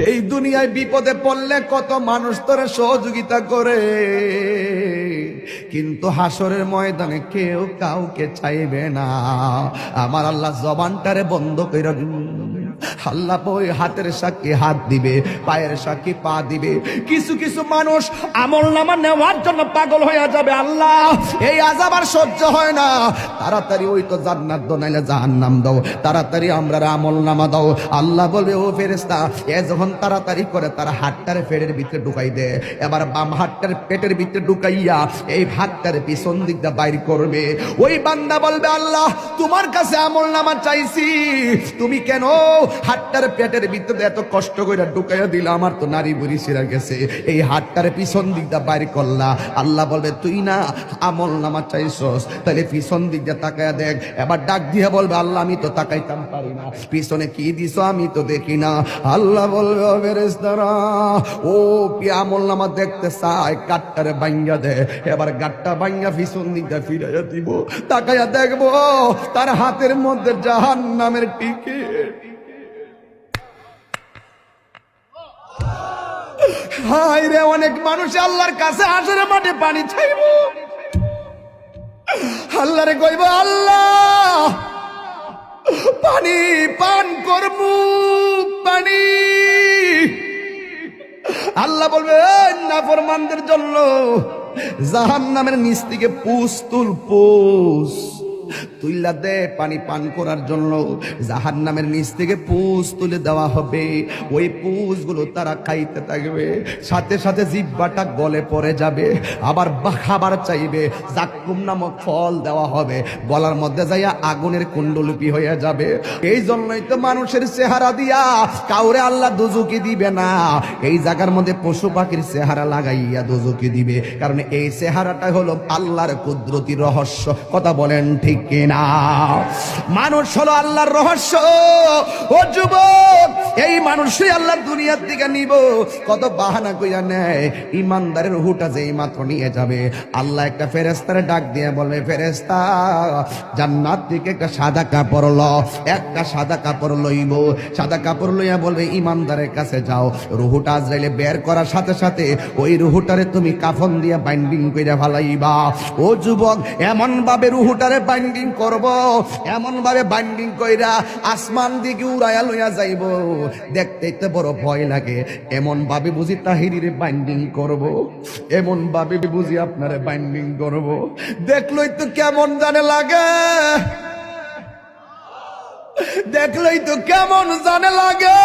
এই দুনিয়ায় বিপদে পড়লে কত মানুষ তোরে সহযোগিতা করে, কিন্তু হাসরের ময়দানে কেউ কাউকে চাইবে না। আমার আল্লাহ জবানটারে বন্ধ করে আল্লাহ ওই হাতের সাক্ষী হাত দিবে, পায়ের সাক্ষী পা দিবে। কিছু কিছু মানুষ আমলনামা নেওয়ার জন্য পাগল হয়ে যাবে। আল্লাহ এই আযাব আর সহ্য হয় না, তাড়াতাড়ি ওই তো জান্নাত দাও নাইলে জাহান্নাম দাও, তাড়াতাড়ি আমরা আমলনামা দাও। আল্লাহ বলবে ও ফেরেশতা, এ যখন তাড়াতাড়ি করে তার হাতটারে পেটের ভিতরে ঢুকাই দে, এবার বাম হাতটার পেটের ভিতরে ঢুকাইয়া এই হাতটারে পিছন দিক দিয়ে বাইর করবে। ওই বান্দা বলবে আল্লাহ তোমার কাছে আমলনামা চাইছি, তুমি কেন হাতটার পেটের ভিতরে এত কষ্ট করে ঢুকাইয়া দিলা, আমার তো নারী বুড়ি ছিঁড়া গেছে, এই হাতটারে পিছন দিক দিয়ে বাইর করলা। আল্লাহ বলবে তুই না আমলনামা চাইছস, তাহলে পিছন দিক দিয়ে তাকায়া দেখ। এবার ডাক দিয়ে বলবে আল্লাহ আমি তো তাকাইতাম পারি না, পিছনে কি দিছো আমি তো দেখি না। আল্লাহ বলবে ও ফেরেশতারা, ও কি আমলনামা দেখতে চায়, গাটটারে ভাঙ্গা দে। এবার গাটটা ভাঙ্গা পিছন দিক দিয়ে ফিরাইয়া দিব, তাকায়া দেখবো তার হাতের মধ্যে জাহান্নামের টিকিট। হায় রে, অনেক মানুষ আল্লাহর কাছে হাসরে মাঠে পানি চাইব, আল্লাহরে কইব আল্লাহ পানি পান করমু পানি। আল্লাহ বলবে নাফরমানদের জন্য জাহান্নামের নিচ থেকে পুষ তুল, পুষ তুইলা দে পানি পান করার জন্য। জাহান্নামের নিচ থেকে পুষ তুলে দেওয়া হবে, ওই পুষগুলো তারা খাইতে থাকবে, সাথে সাথে জিহ্বাটা গলে পড়ে যাবে, আবার খাবার চাইবে, জাক্কুম নামক ফল দেওয়া হবে, গলার মধ্যে যাইয়া আগুনের কুণ্ডলিপি হয়ে যাবে। এই জন্যই তো মানুষের চেহারা দিয়া কাউরে আল্লাহ দোজখে দিবে না, এই জায়গার মধ্যে পশু পাখির চেহারা লাগাইয়া দোজখে দিবে, কারণ এই চেহারাটা হলো আল্লাহর কুদরতি রহস্য। কথা বলেন ঠিক কিনা? মানুষ হলো আল্লাহর রহস্য। ও যুবক, এই মানুষই আল্লাহ দুনিয়ার দিকে নিব, কত বাহানা কইয়া নেয়। ইমানদারের রূহটা যেই মাত্র নিয়ে যাবে, আল্লাহ একটা ফেরেশতারে ডাক দিয়ে বলবে ফেরেশতা জান্নাত থেকে একটা সাদা কাপড় ল, একটা সাদা কাপড় লইব, সাদা কাপড় লইয়া বলবে ইমানদারের কাছে যাও, রূহটা আজরাইলে বের করার সাথে সাথে ওই রূহটারে তুমি কাফন দিয়ে বাইন্ডিং কইরা ফেলাইবা। ও যুবক, এমন ভাবে রূহটারে বাইন্ডিং করব, এমন ভাবে বাইন্ডিং কইরা আসমান দিকে উড়াইয়া লইয়া যাইব, দেখতেই তো বড় ভয় লাগে। এমন ভাবে বুঝি তাহিরিরে বাইন্ডিং করব, এমন ভাবে বুঝি আপনারে বাইন্ডিং করব, দেখলই তো কেমন জানে লাগে, দেখলই তো কেমন জানে লাগে।